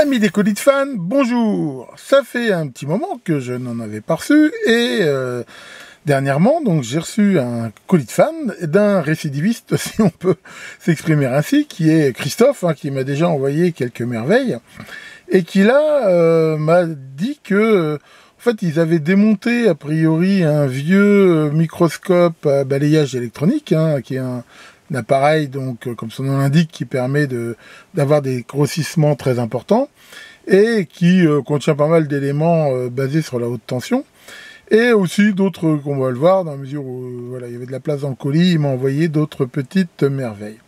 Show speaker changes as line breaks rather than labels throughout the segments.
Amis des colis de fans, bonjour. Ça fait un petit moment que je n'en avais pas reçu et dernièrement, donc j'ai reçu un colis de fan d'un récidiviste, si on peut s'exprimer ainsi, qui est Christophe, qui m'a déjà envoyé quelques merveilles et qui là m'a dit que en fait ils avaient démonté a priori un vieux microscope à balayage électronique, qui est un appareil, donc comme son nom l'indique, qui permet d'avoir des grossissements très importants et qui contient pas mal d'éléments basés sur la haute tension et aussi d'autres qu'on va le voir dans la mesure où voilà, il y avait de la place dans le colis. Il m'a envoyé d'autres petites merveilles.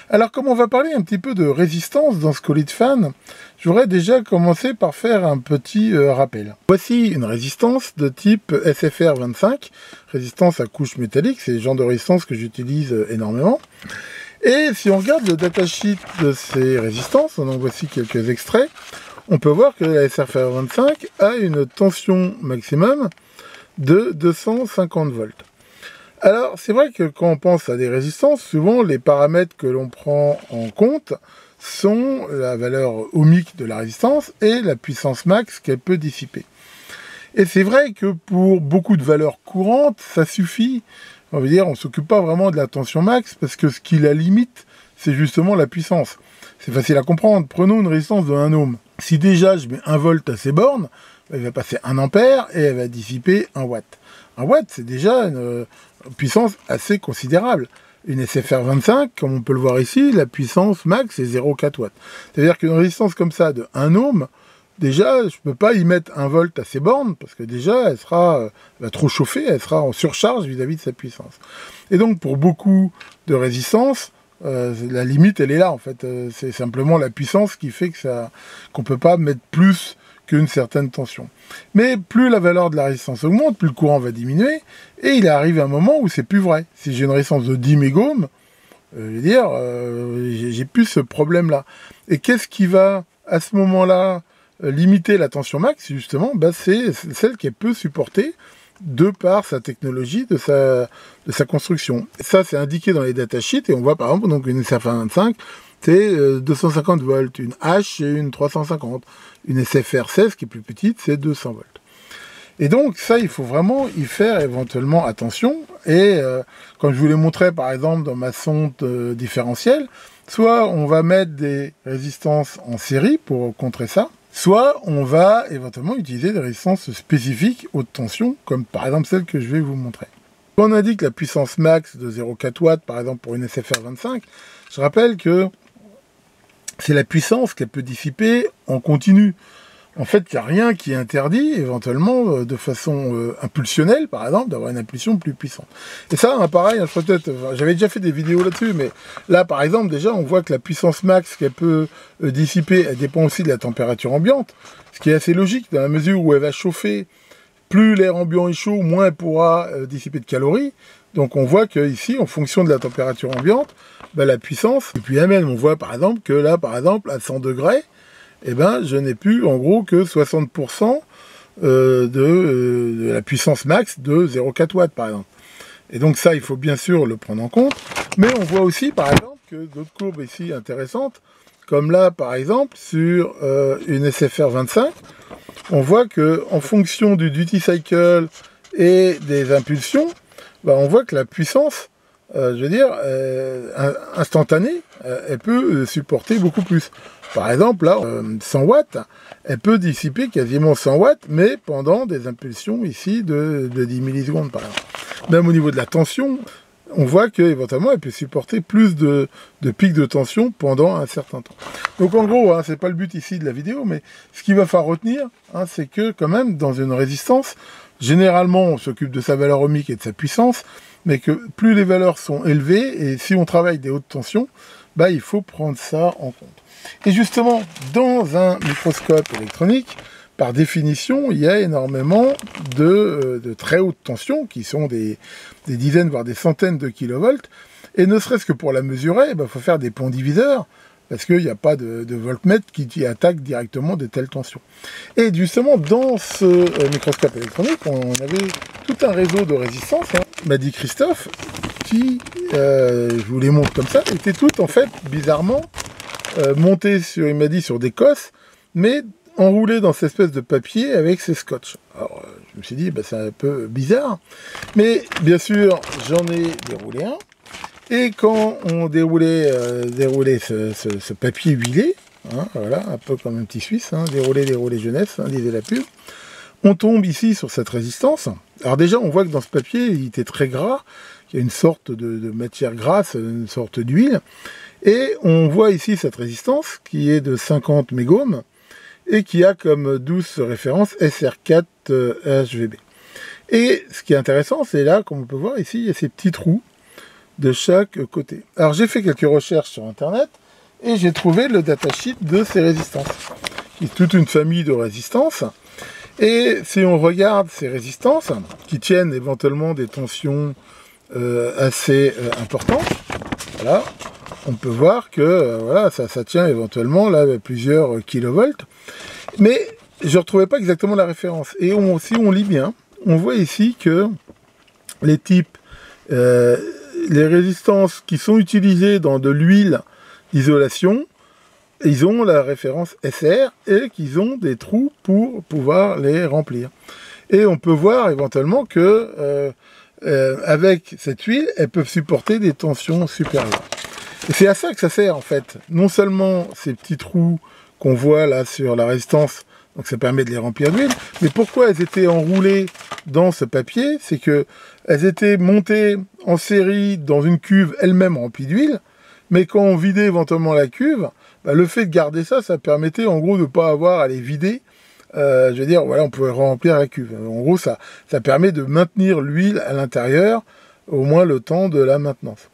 Alors, comme on va parler un petit peu de résistance dans ce colis de fan, je voudrais déjà commencer par faire un petit rappel. Voici une résistance de type SFR25, résistance à couche métallique, c'est le genre de résistance que j'utilise énormément. Et si on regarde le datasheet de ces résistances, donc voici quelques extraits, on peut voir que la SFR25 a une tension maximum de 250 volts. Alors, c'est vrai que quand on pense à des résistances, souvent les paramètres que l'on prend en compte sont la valeur ohmique de la résistance et la puissance max qu'elle peut dissiper. Et c'est vrai que pour beaucoup de valeurs courantes, ça suffit. On veut dire, on ne s'occupe pas vraiment de la tension max parce que ce qui la limite, c'est justement la puissance. C'est facile à comprendre. Prenons une résistance de 1 ohm. Si déjà je mets 1 volt à ces bornes, elle va passer 1 ampère et elle va dissiper 1 watt. 1 watt, c'est déjà une puissance assez considérable. Une SFR25, comme on peut le voir ici, la puissance max est 0,4 watts. C'est-à-dire qu'une résistance comme ça de 1 ohm, déjà, je ne peux pas y mettre 1 volt à ces bornes, parce que déjà, elle va trop chauffer, elle sera en surcharge vis-à-vis de sa puissance. Et donc, pour beaucoup de résistances, la limite, elle est là, en fait. C'est simplement la puissance qui fait qu'on ne peut pas mettre plus qu'une certaine tension. Mais plus la valeur de la résistance augmente, plus le courant va diminuer, et il arrive un moment où c'est plus vrai. Si j'ai une résistance de 10 mégohms, je veux dire, j'ai plus ce problème-là. Et qu'est-ce qui va, à ce moment-là, limiter la tension max, justement, c'est celle qui peut supporter de par sa technologie, de sa construction. Et ça, c'est indiqué dans les datasheets, et on voit par exemple donc une SFR25, c'est 250 volts, une H et une 350. Une SFR16 qui est plus petite, c'est 200 volts. Et donc ça, il faut vraiment y faire éventuellement attention. Et comme je vous l'ai montré par exemple dans ma sonde différentielle, soit on va mettre des résistances en série pour contrer ça, soit on va éventuellement utiliser des résistances spécifiques haute tension, comme par exemple celle que je vais vous montrer. Quand on indique la puissance max de 0,4 watts, par exemple pour une SFR25, je rappelle que c'est la puissance qu'elle peut dissiper en continu. En fait, il n'y a rien qui interdit, éventuellement, de façon impulsionnelle, par exemple, d'avoir une impulsion plus puissante. Et ça, pareil, j'avais déjà fait des vidéos là-dessus, mais là, par exemple, déjà, on voit que la puissance max qu'elle peut dissiper, elle dépend aussi de la température ambiante, ce qui est assez logique, dans la mesure où elle va chauffer. Plus l'air ambiant est chaud, moins elle pourra dissiper de calories. Donc on voit qu'ici, en fonction de la température ambiante, la puissance, et puis même, on voit par exemple que là, par exemple, à 100 degrés, je n'ai plus en gros que 60% de la puissance max de 0,4 watts par exemple. Et donc ça, il faut bien sûr le prendre en compte. Mais on voit aussi par exemple que d'autres courbes ici intéressantes, comme là par exemple sur une SFR25, on voit que en fonction du duty cycle et des impulsions, on voit que la puissance, instantanée, elle peut supporter beaucoup plus. Par exemple, là, 100 watts, elle peut dissiper quasiment 100 watts, mais pendant des impulsions ici de 10 millisecondes, par exemple. Même au niveau de la tension, on voit qu'éventuellement, elle peut supporter plus de pics de tension pendant un certain temps. Donc en gros, c'est pas le but ici de la vidéo, mais ce qu'il va falloir retenir, c'est que quand même, dans une résistance, généralement, on s'occupe de sa valeur ohmique et de sa puissance, mais que plus les valeurs sont élevées, et si on travaille des hautes tensions, il faut prendre ça en compte. Et justement, dans un microscope électronique, par définition, il y a énormément de très hautes tensions, qui sont des dizaines, voire des centaines de kilovolts, et ne serait-ce que pour la mesurer, il faut faire des ponts diviseurs, parce qu'il n'y a pas de voltmètre qui attaque directement de telles tensions. Et justement, dans ce microscope électronique, on avait tout un réseau de résistance, m'a dit Christophe, qui, je vous les montre comme ça, étaient toutes en fait bizarrement montées sur, il m'a dit, sur des cosses mais enroulé dans cette espèce de papier avec ces scotch. Alors, je me suis dit, bah, c'est un peu bizarre, mais bien sûr, j'en ai déroulé un, et quand on déroulait ce papier huilé, hein, voilà, un peu comme un petit Suisse, hein, déroulé jeunesse, hein, disait la pub, on tombe ici sur cette résistance. Alors déjà, on voit que dans ce papier, il était très gras, il y a une sorte de matière grasse, une sorte d'huile, et on voit ici cette résistance qui est de 50 mégomes, et qui a comme douce référence SR4 HVB. Et ce qui est intéressant, c'est là, comme on peut voir ici, il y a ces petits trous de chaque côté. Alors j'ai fait quelques recherches sur internet et j'ai trouvé le datasheet de ces résistances. Il y a toute une famille de résistances. Et si on regarde ces résistances, qui tiennent éventuellement des tensions assez importantes, voilà, on peut voir que voilà, ça tient éventuellement là, plusieurs kilovolts. Mais je ne retrouvais pas exactement la référence. Et si on lit bien, on voit ici que les types, les résistances qui sont utilisées dans de l'huile d'isolation, ils ont la référence SR et qu'ils ont des trous pour pouvoir les remplir. Et on peut voir éventuellement que avec cette huile, elles peuvent supporter des tensions supérieures. Et c'est à ça que ça sert en fait. Non seulement ces petits trous qu'on voit là sur la résistance, donc ça permet de les remplir d'huile, mais pourquoi elles étaient enroulées dans ce papier, c'est que elles étaient montées en série dans une cuve elle-même remplie d'huile, mais quand on vidait éventuellement la cuve, bah, le fait de garder ça, ça permettait en gros de ne pas avoir à les vider. Je veux dire, voilà, on pouvait remplir la cuve. En gros, ça permet de maintenir l'huile à l'intérieur, au moins le temps de la maintenance.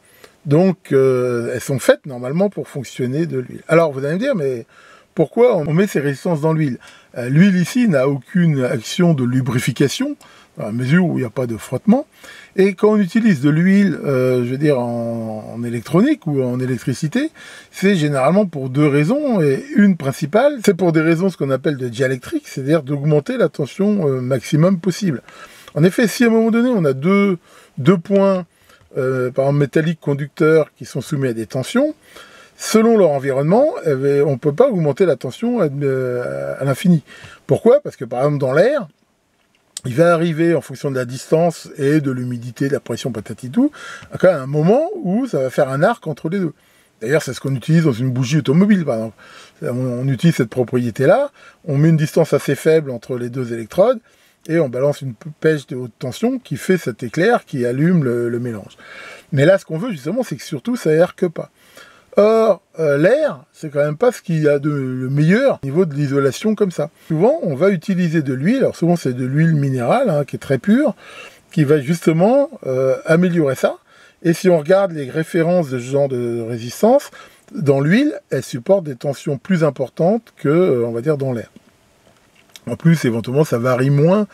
Donc, elles sont faites normalement pour fonctionner de l'huile. Alors, vous allez me dire, mais pourquoi on met ces résistances dans l'huile? L'huile ici n'a aucune action de lubrification, dans la mesure où il n'y a pas de frottement. Et quand on utilise de l'huile, je veux dire, en électronique ou en électricité, c'est généralement pour deux raisons. Et une principale, c'est pour des raisons ce qu'on appelle de dialectrique, c'est-à-dire d'augmenter la tension maximum possible. En effet, si à un moment donné, on a deux points, par exemple métalliques conducteurs, qui sont soumis à des tensions, selon leur environnement, on ne peut pas augmenter la tension à l'infini. Pourquoi? Parce que par exemple dans l'air, il va arriver en fonction de la distance et de l'humidité, de la pression, patati tout, à un moment où ça va faire un arc entre les deux. D'ailleurs, c'est ce qu'on utilise dans une bougie automobile, par exemple. On utilise cette propriété-là, on met une distance assez faible entre les deux électrodes, et on balance une pêche de haute tension qui fait cet éclair qui allume le mélange. Mais là, ce qu'on veut justement, c'est que surtout, ça arque pas. Or, l'air, c'est quand même pas ce qu'il y a de le meilleur au niveau de l'isolation comme ça. Souvent, on va utiliser de l'huile, alors souvent c'est de l'huile minérale, hein, qui est très pure, qui va justement améliorer ça. Et si on regarde les références de ce genre de résistance, dans l'huile, elle supporte des tensions plus importantes que, on va dire, dans l'air. En plus, éventuellement, ça varie moins.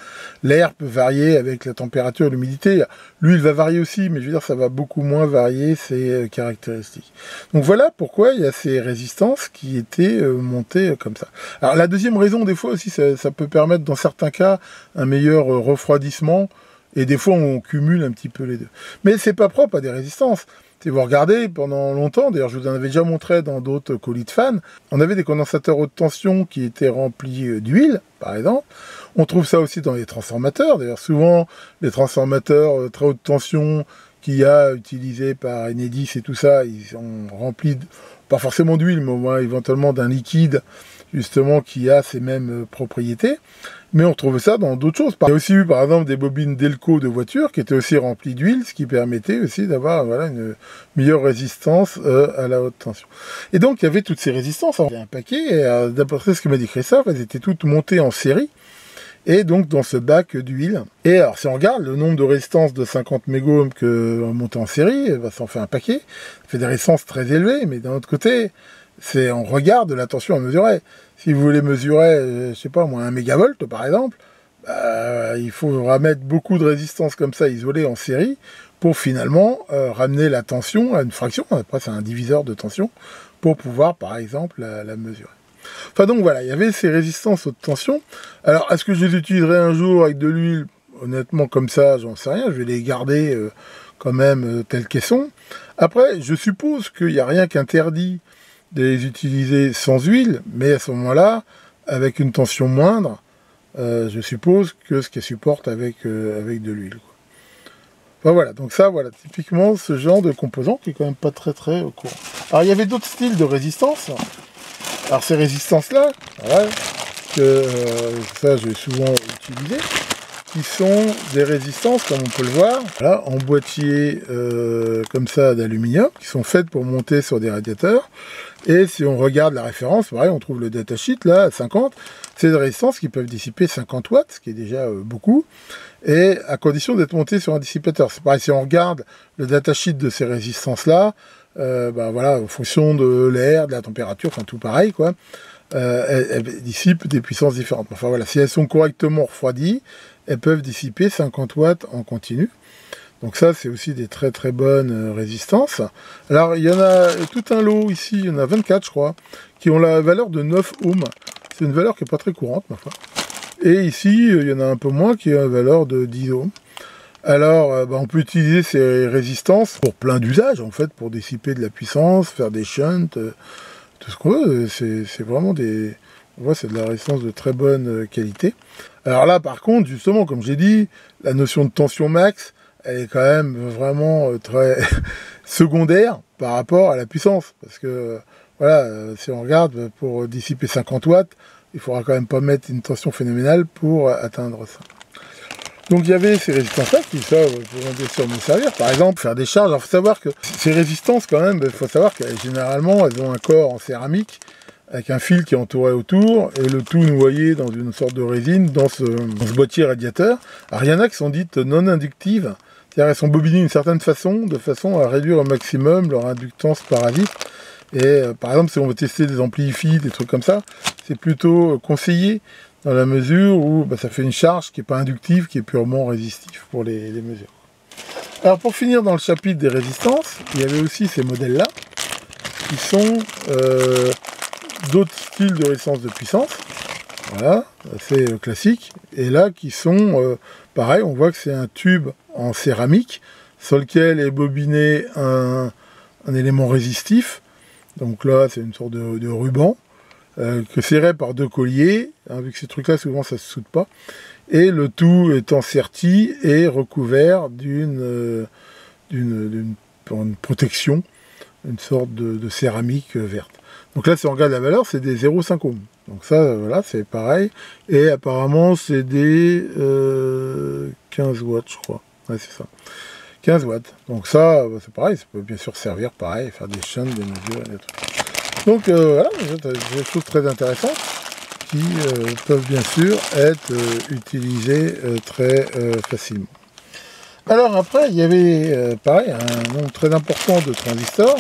L'air peut varier avec la température et l'humidité. L'huile va varier aussi, mais je veux dire, ça va beaucoup moins varier ses caractéristiques. Donc voilà pourquoi il y a ces résistances qui étaient montées comme ça. Alors la deuxième raison, des fois aussi, ça peut permettre, dans certains cas, un meilleur refroidissement. Et des fois, on cumule un petit peu les deux. Mais c'est pas propre à des résistances. Si vous regardez, pendant longtemps, d'ailleurs je vous en avais déjà montré dans d'autres colis de fans, on avait des condensateurs haute tension qui étaient remplis d'huile, par exemple. On trouve ça aussi dans les transformateurs. D'ailleurs souvent, les transformateurs très haute tension qu'il y a utilisés par Enedis et tout ça, ils sont remplis, pas forcément d'huile, mais au moins éventuellement d'un liquide, justement, qui a ces mêmes propriétés. Mais on retrouve ça dans d'autres choses. Il y a aussi eu, par exemple, des bobines Delco de voitures qui étaient aussi remplies d'huile, ce qui permettait aussi d'avoir voilà, une meilleure résistance à la haute tension. Et donc, il y avait toutes ces résistances. Il y a un paquet, et d'après ce que m'a dit Christophe, elles étaient toutes montées en série, et donc dans ce bac d'huile. Et alors, si on regarde le nombre de résistances de 50 mégomes que montées en série, bah, ça en fait un paquet. Ça fait des résistances très élevées, mais d'un autre côté, on regarde la tension à mesurer. Si vous voulez mesurer, je sais pas moi, 1 mégavolt par exemple, il faudra mettre beaucoup de résistance comme ça isolée en série pour finalement ramener la tension à une fraction. Après, c'est un diviseur de tension pour pouvoir, par exemple, la mesurer. Enfin donc voilà, il y avait ces résistances haute tension. Alors, est-ce que je les utiliserai un jour avec de l'huile? Honnêtement, comme ça, j'en sais rien. Je vais les garder quand même telles qu'elles sont. Après, je suppose qu'il n'y a rien qu'interdit de les utiliser sans huile, mais à ce moment-là, avec une tension moindre, je suppose, que ce qu'elle supporte avec de l'huile. Enfin voilà, donc ça, voilà, typiquement ce genre de composant qui est quand même pas très courant. Alors il y avait d'autres styles de résistance. Alors ces résistances-là, voilà, que ça j'ai souvent utilisé, qui sont des résistances, comme on peut le voir, voilà, en boîtier comme ça d'aluminium, qui sont faites pour monter sur des radiateurs. Et si on regarde la référence, pareil, on trouve le datasheet là, à 50. C'est des résistances qui peuvent dissiper 50 watts, ce qui est déjà beaucoup, et à condition d'être montées sur un dissipateur. C'est pareil, si on regarde le datasheet de ces résistances-là, voilà, en fonction de l'air, de la température, enfin tout pareil, quoi, elles dissipent des puissances différentes. Enfin voilà, si elles sont correctement refroidies, elles peuvent dissiper 50 watts en continu. Donc ça, c'est aussi des très bonnes résistances. Alors, il y en a tout un lot ici, il y en a 24, je crois, qui ont la valeur de 9 ohms. C'est une valeur qui n'est pas très courante, ma foi. Et ici, il y en a un peu moins qui a la valeur de 10 ohms. Alors, on peut utiliser ces résistances pour plein d'usages, en fait, pour dissiper de la puissance, faire des shunts, tout ce qu'on veut. C'est vraiment des... On voit, c'est de la résistance de très bonne qualité. Alors là, par contre, justement, comme j'ai dit, la notion de tension max, elle est quand même vraiment très secondaire par rapport à la puissance. Parce que, voilà, si on regarde, pour dissiper 50 watts, il faudra quand même pas mettre une tension phénoménale pour atteindre ça. Donc il y avait ces résistances-là qui, ça, pourront bien sûr nous servir. Par exemple, faire des charges. Alors, il faut savoir que ces résistances, quand même, il faut savoir que généralement, elles ont un corps en céramique, avec un fil qui est entouré autour, et le tout noyé dans une sorte de résine, dans ce boîtier radiateur. Alors, il y en a qui sont dites non inductives, c'est-à-dire elles sont bobinées d'une certaine façon, de façon à réduire au maximum leur inductance parasite. Et par exemple, si on veut tester des amplifis, des trucs comme ça, c'est plutôt conseillé, dans la mesure où ça fait une charge qui n'est pas inductive, qui est purement résistive pour les mesures. Alors, pour finir dans le chapitre des résistances, il y avait aussi ces modèles-là, qui sont... d'autres styles de résistance de puissance, voilà, assez classique, et là qui sont, pareil, on voit que c'est un tube en céramique, sur lequel est bobiné un élément résistif, donc là c'est une sorte de ruban, que serré par deux colliers, hein, vu que ces trucs-là souvent ça se soude pas, et le tout étant serti et recouvert d'une protection, une sorte de céramique verte. Donc là, si on regarde la valeur, c'est des 0,5 ohms. Donc ça, voilà, c'est pareil. Et apparemment, c'est des 15 watts, je crois. Ouais, c'est ça. 15 watts. Donc ça, c'est pareil, ça peut bien sûr servir, pareil, faire des shunts, des mesures, des trucs. Donc voilà, des choses très intéressantes qui peuvent bien sûr être utilisées très facilement. Alors après, il y avait, pareil, un nombre très important de transistors.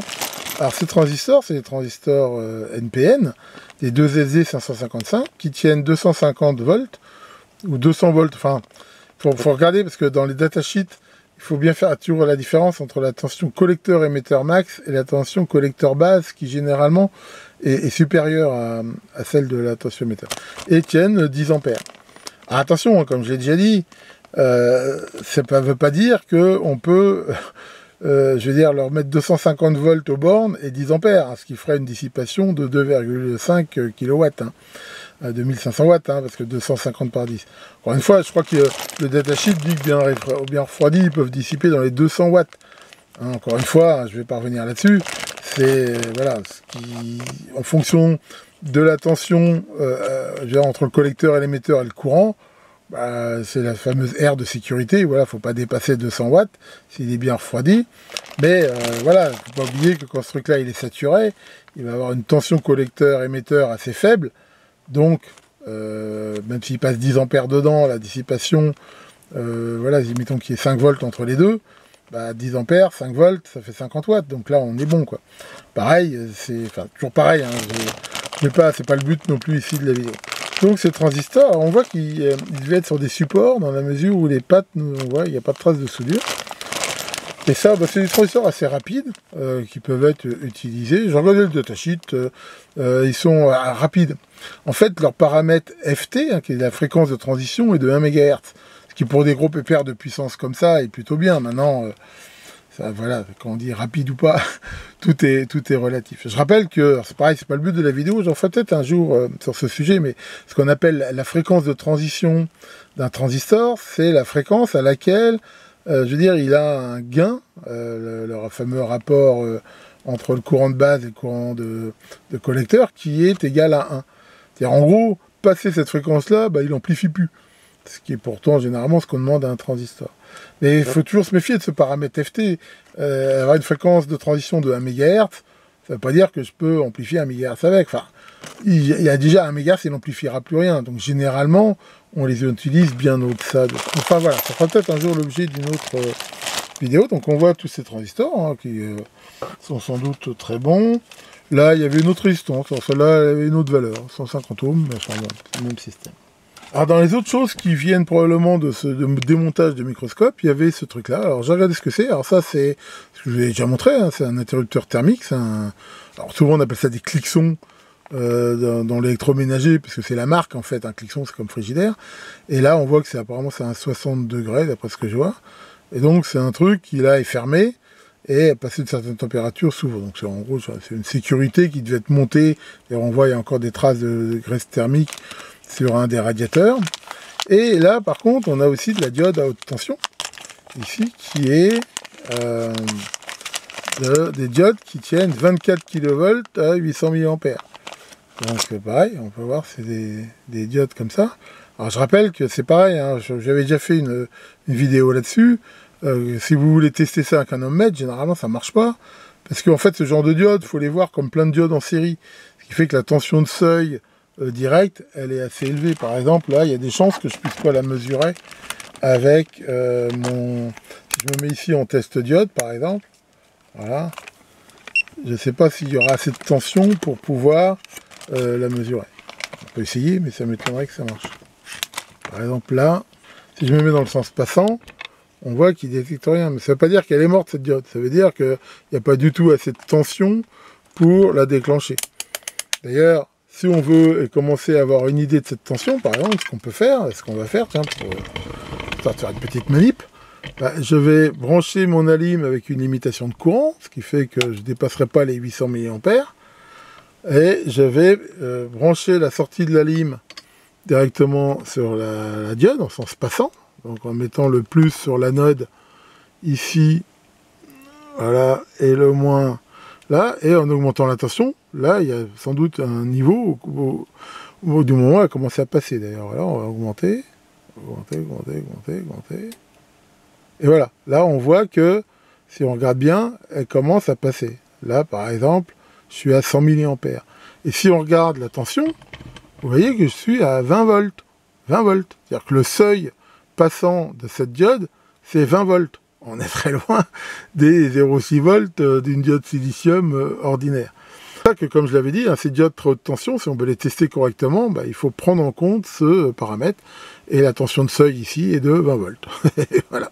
Alors ces transistors, c'est des transistors NPN, des 2SZ555, qui tiennent 250 volts, ou 200 volts, enfin, il faut regarder, parce que dans les datasheets, il faut bien faire toujours la différence entre la tension collecteur-émetteur max et la tension collecteur-base, qui généralement est supérieure à celle de la tension émetteur, et tiennent 10 ampères. Alors attention, comme je l'ai déjà dit, ça ne veut pas dire qu'on peut... je veux dire, leur mettre 250 volts aux bornes et 10 ampères, hein, ce qui ferait une dissipation de 2,5 kW, hein, 2500 watts, hein, parce que 250 par 10. Encore une fois, je crois que le datasheet dit que bien refroidis, ils peuvent dissiper dans les 200 watts. Hein, encore une fois, je ne vais pas revenir là-dessus, c'est, voilà, ce qui, en fonction de la tension je veux dire, entre le collecteur et l'émetteur et le courant, c'est la fameuse aire de sécurité, voilà, faut pas dépasser 200 watts s'il est bien refroidi, mais voilà, faut pas oublier que quand ce truc là il est saturé, il va avoir une tension collecteur-émetteur assez faible, donc même s'il passe 10 ampères dedans, la dissipation, voilà, mettons qu'il y ait 5 volts entre les deux, 10 ampères, 5 volts, ça fait 50 watts, donc là on est bon, quoi. Pareil, c'est, enfin, toujours pareil, hein, c'est pas le but non plus ici de la vidéo. Donc ces transistors, on voit qu'ils devaient être sur des supports, dans la mesure où les pattes, on voit, il n'y a pas de trace de soudure. Et ça, c'est des transistors assez rapides, qui peuvent être utilisés. J'ai regardé le datasheet, ils sont rapides. En fait, leur paramètre FT, hein, qui est la fréquence de transition, est de 1 MHz. Ce qui pour des gros pépères de puissance comme ça est plutôt bien. Maintenant, Ça, voilà, quand on dit rapide ou pas, tout est relatif. Je rappelle que, c'est pareil, c'est pas le but de la vidéo, j'en ferai peut-être un jour sur ce sujet, mais ce qu'on appelle la fréquence de transition d'un transistor, c'est la fréquence à laquelle, je veux dire, il a un gain, le fameux rapport entre le courant de base et le courant de collecteur, qui est égal à 1. C'est-à-dire, en gros, passer cette fréquence-là, bah, il n'amplifie plus. Ce qui est pourtant généralement ce qu'on demande à un transistor. Mais il faut toujours se méfier de ce paramètre FT. Avoir une fréquence de transition de 1 MHz, ça ne veut pas dire que je peux amplifier 1 MHz avec. Enfin, il y a déjà 1 MHz, il n'amplifiera plus rien. Donc généralement, on les utilise bien au-delà de... Enfin voilà, ça fera peut-être un jour l'objet d'une autre vidéo. Donc on voit tous ces transistors hein, qui sont sans doute très bons. Là, il y avait une autre résistance. Celle-là, elle avait une autre valeur, 150 ohms, mais enfin bon, c'est le même système. Alors dans les autres choses qui viennent probablement de ce démontage de microscope, il y avait ce truc-là. Alors j'ai regardé ce que c'est. Alors ça c'est ce que je vous ai déjà montré, hein, c'est un interrupteur thermique. Alors souvent on appelle ça des clixons dans l'électroménager, parce que c'est la marque en fait. Un clixon c'est comme frigidaire. Et là on voit que c'est apparemment c'est un 60 degrés d'après ce que je vois. Et donc c'est un truc qui là est fermé et à passer une certaine température s'ouvre. Donc c'est en gros c'est une sécurité qui devait être montée. Et on voit il y a encore des traces de graisse thermique sur un des radiateurs. Et là, par contre, on a aussi de la diode à haute tension, ici, qui est des diodes qui tiennent 24 kV à 800 mA. Donc, pareil, on peut voir, c'est des diodes comme ça. Alors, je rappelle que c'est pareil, hein, j'avais déjà fait une vidéo là-dessus. Si vous voulez tester ça avec un ohmmètre, généralement, ça marche pas. Parce qu'en fait, ce genre de diodes, il faut les voir comme plein de diodes en série. Ce qui fait que la tension de seuil direct, elle est assez élevée. Par exemple, là, il y a des chances que je puisse pas la mesurer avec mon... Si je me mets ici en test diode, par exemple, voilà, je ne sais pas s'il y aura assez de tension pour pouvoir la mesurer. On peut essayer, mais ça m'étonnerait que ça marche. Par exemple, là, si je me mets dans le sens passant, on voit qu'il ne détecte rien. Mais ça ne veut pas dire qu'elle est morte, cette diode. Ça veut dire qu'il n'y a pas du tout assez de tension pour la déclencher. D'ailleurs, si on veut commencer à avoir une idée de cette tension, par exemple, ce qu'on peut faire, ce qu'on va faire, tiens, pour faire une petite manip, bah, je vais brancher mon alim avec une limitation de courant, ce qui fait que je ne dépasserai pas les 800 mA, et je vais brancher la sortie de l'alim directement sur la diode, en sens passant, donc en mettant le plus sur l'anode ici, voilà, et le moins là, et en augmentant la tension. Là, il y a sans doute un niveau au du moment où elle a commencé à passer. D'ailleurs, là, on va augmenter. Et voilà. Là, on voit que, si on regarde bien, elle commence à passer. Là, par exemple, je suis à 100 mA. Et si on regarde la tension, vous voyez que je suis à 20 volts. 20 volts. C'est-à-dire que le seuil passant de cette diode, c'est 20 volts. On est très loin des 0,6 volts d'une diode silicium ordinaire. C'est ça que, comme je l'avais dit, hein, ces diodes très haute tension, si on veut les tester correctement, bah, il faut prendre en compte ce paramètre. Et la tension de seuil ici est de 20 volts. Voilà.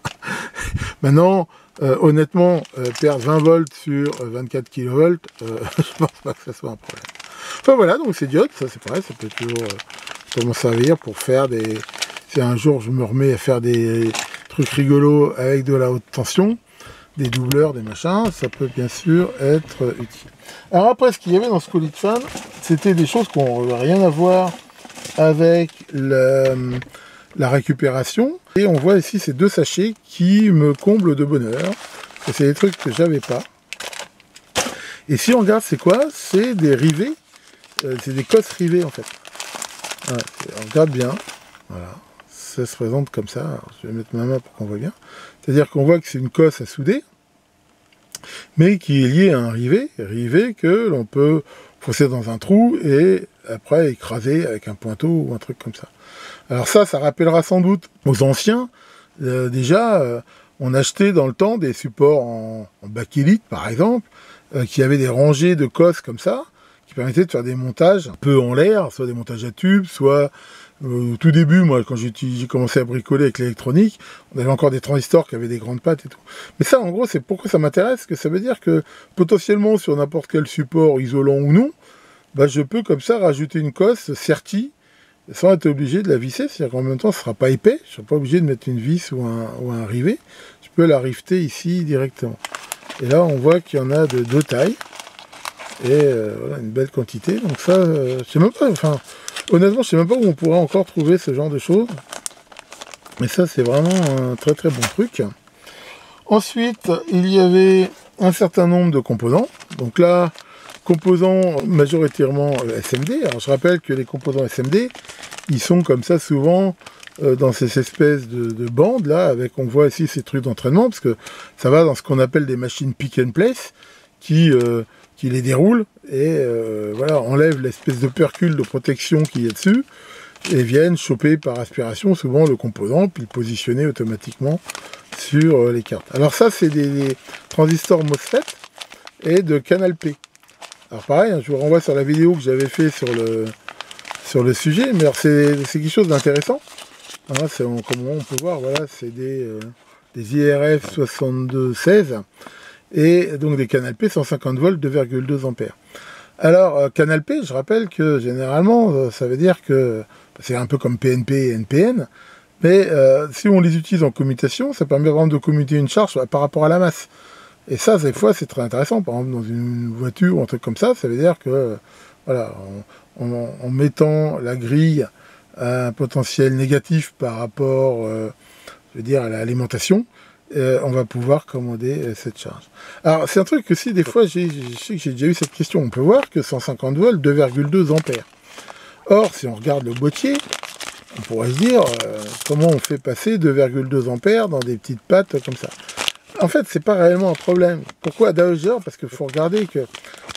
Maintenant, honnêtement, perdre 20 volts sur 24 kV, je pense pas que ça soit un problème. Enfin voilà, donc ces diodes, ça c'est pareil, ça peut toujours m'en servir pour faire des... Si un jour je me remets à faire des trucs rigolos avec de la haute tension, des doubleurs, des machins, ça peut bien sûr être utile. Alors après, ce qu'il y avait dans ce colis de fan, c'était des choses qui n'ont rien à voir avec la récupération. Et on voit ici ces deux sachets qui me comblent de bonheur. C'est des trucs que j'avais pas. Et si on regarde, c'est quoi? C'est des rivets. C'est des cosses rivées en fait. Voilà, on regarde bien. Voilà. Ça se présente comme ça. Alors, je vais mettre ma main pour qu'on voit bien. C'est-à-dire qu'on voit que c'est une cosse à souder, mais qui est liée à un rivet que l'on peut fausser dans un trou et après écraser avec un pointeau ou un truc comme ça. Alors ça rappellera sans doute aux anciens, déjà, on achetait dans le temps des supports en bakélite par exemple, qui avaient des rangées de cosses comme ça, qui permettaient de faire des montages un peu en l'air, soit des montages à tubes, soit au tout début, moi, quand j'ai commencé à bricoler avec l'électronique, on avait encore des transistors qui avaient des grandes pattes et tout. Mais ça, en gros, c'est pourquoi ça m'intéresse, que ça veut dire que potentiellement, sur n'importe quel support isolant ou non, bah, je peux comme ça rajouter une cosse sertie sans être obligé de la visser. C'est-à-dire qu'en même temps, ce ne sera pas épais. Je ne serai pas obligé de mettre une vis ou un rivet. Je peux la rifter ici directement. Et là, on voit qu'il y en a de 2 tailles. Et voilà, une belle quantité. Donc ça, je sais même pas, enfin, honnêtement, je sais même pas où on pourrait encore trouver ce genre de choses. Mais ça, c'est vraiment un très très bon truc. Ensuite, il y avait un certain nombre de composants. Donc là, composants majoritairement SMD. Alors je rappelle que les composants SMD, ils sont comme ça souvent dans ces espèces de bandes là, avec, on voit ici ces trucs d'entraînement, parce que ça va dans ce qu'on appelle des machines pick and place, qui les déroulent et voilà, enlèvent l'espèce de percule de protection qu'il y a dessus, et viennent choper par aspiration souvent le composant, puis le positionner automatiquement sur les cartes. Alors ça, c'est des transistors MOSFET et de canal P. Alors pareil, hein, je vous renvoie sur la vidéo que j'avais fait sur le sujet, mais c'est quelque chose d'intéressant. Hein, comme on peut voir, voilà, c'est des IRF 6216 et donc des canal P 150 volts 2,2 ampères. Alors, canal P, je rappelle que généralement, ça veut dire que c'est un peu comme PNP et NPN, mais si on les utilise en commutation, ça permet vraiment de commuter une charge par rapport à la masse. Et ça, des fois, c'est très intéressant. Par exemple, dans une voiture ou un truc comme ça veut dire que, voilà, en mettant la grille à un potentiel négatif par rapport, je veux dire, à l'alimentation, on va pouvoir commander cette charge. Alors, c'est un truc que si des fois, je sais que j'ai déjà eu cette question, on peut voir que 150 volts, 2,2 ampères. Or, si on regarde le boîtier, on pourrait se dire, comment on fait passer 2,2 ampères dans des petites pattes comme ça. En fait, c'est pas réellement un problème. Pourquoi d'ailleurs? Parce qu'il faut regarder que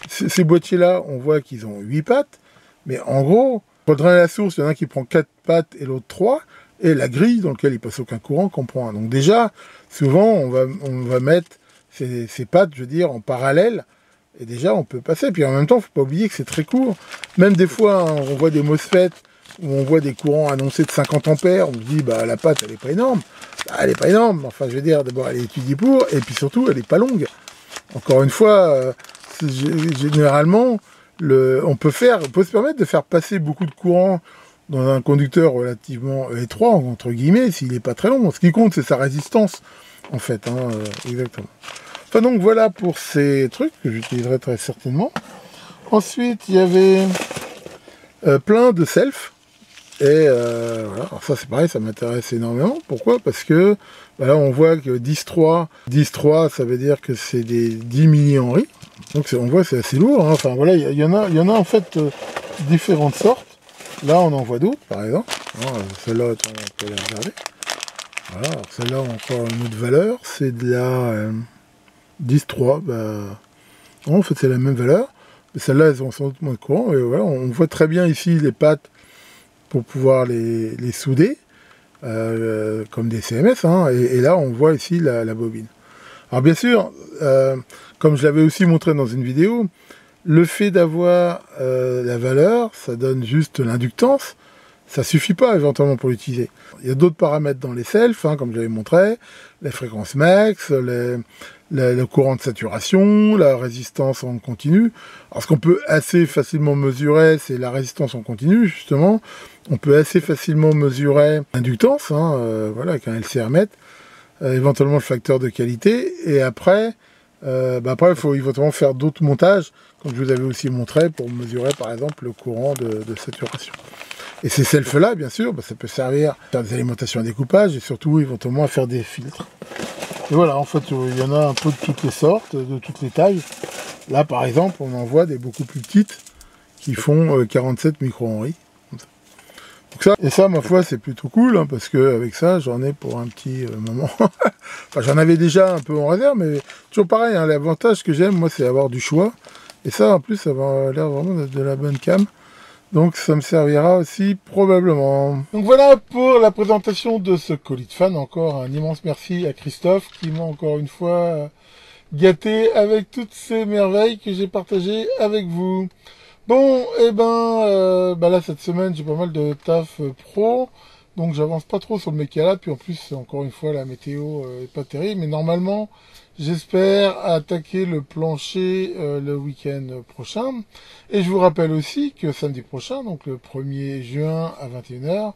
ces boîtiers-là, on voit qu'ils ont 8 pattes, mais en gros, pour drainer la source, il y en a un qui prend 4 pattes et l'autre 3, et la grille dans laquelle il passe aucun courant qu'on prend 1. Donc déjà, souvent, on va mettre ces pattes, je veux dire, en parallèle, et déjà, on peut passer. Puis en même temps, il ne faut pas oublier que c'est très court. Même des fois, hein, on voit des MOSFET où on voit des courants annoncés de 50 ampères, on se dit, bah la patte, elle n'est pas énorme. Bah, elle n'est pas énorme, enfin, je veux dire, d'abord, elle est étudiée pour, et puis surtout, elle n'est pas longue. Encore une fois, généralement, on peut se permettre de faire passer beaucoup de courant dans un conducteur relativement étroit, entre guillemets, s'il n'est pas très long. Ce qui compte, c'est sa résistance, en fait, hein, exactement. Enfin, donc, voilà pour ces trucs que j'utiliserai très certainement. Ensuite, il y avait plein de self. Et voilà, alors ça c'est pareil, ça m'intéresse énormément. Pourquoi? Parce que là on voit que 10.3, ça veut dire que c'est des 10 millihenry. Donc on voit c'est assez lourd. Hein. Enfin voilà, il y en a en fait différentes sortes. Là on en voit d'autres par exemple. Celle-là on peut la regarder. Voilà, celle-là encore une autre valeur, c'est de la 10.3. Bah, en fait c'est la même valeur. Mais celles-là elles ont sans doute moins de courant. Et voilà, on voit très bien ici les pattes pour pouvoir les souder, comme des CMS, hein, et là on voit ici la bobine. Alors bien sûr, comme je l'avais aussi montré dans une vidéo, le fait d'avoir la valeur, ça donne juste l'inductance, ça suffit pas éventuellement pour l'utiliser. Il y a d'autres paramètres dans les selfs, hein, comme je l'avais montré, les fréquences max, le courant de saturation, la résistance en continu. Alors ce qu'on peut assez facilement mesurer, c'est la résistance en continu, justement. On peut assez facilement mesurer l'inductance, hein, voilà, avec un LCR-mètre, éventuellement le facteur de qualité, et après, après il faut éventuellement faire d'autres montages, comme je vous avais aussi montré, pour mesurer par exemple le courant de saturation. Et ces selfs-là, bien sûr, ça peut servir à faire des alimentations à découpage, et surtout éventuellement à faire des filtres. Et voilà, en fait, il y en a un peu de toutes les sortes, de toutes les tailles. Là, par exemple, on en voit des beaucoup plus petites, qui font 47 microhenry. Donc ça, et ça, ma foi, c'est plutôt cool, hein, parce qu'avec ça, j'en ai pour un petit moment. Enfin, j'en avais déjà un peu en réserve, mais toujours pareil, hein, l'avantage que j'aime, moi, c'est avoir du choix. Et ça, en plus, ça va l'air vraiment d'être de la bonne cam. Donc ça me servira aussi probablement. Donc voilà pour la présentation de ce colis de fan. Encore un immense merci à Christophe qui m'a encore une fois gâté avec toutes ces merveilles que j'ai partagées avec vous. Bon, et là cette semaine j'ai pas mal de taf pro, donc j'avance pas trop sur le méca, puis en plus encore une fois la météo est pas terrible, mais normalement j'espère attaquer le plancher le week-end prochain. Et je vous rappelle aussi que samedi prochain, donc le 1er juin à 21 h,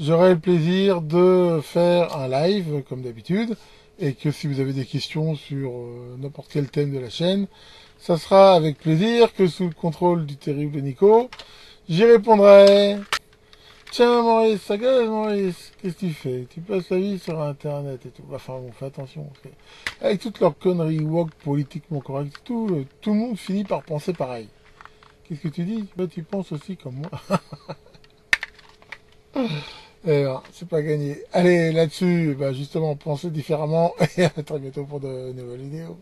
j'aurai le plaisir de faire un live comme d'habitude, et que si vous avez des questions sur n'importe quel thème de la chaîne, ça sera avec plaisir que sous le contrôle du terrible Nico, j'y répondrai. Tiens Maurice, ça gueule Maurice, qu'est-ce que tu fais? Tu passes la vie sur internet et tout. Enfin bon, fais attention. Avec toutes leurs conneries woke, politiquement correctes et tout, tout le monde finit par penser pareil. Qu'est-ce que tu dis? Bah, tu penses aussi comme moi. Et ben, c'est pas gagné. Allez, là-dessus, bah, justement, pensez différemment et à très bientôt pour de nouvelles vidéos.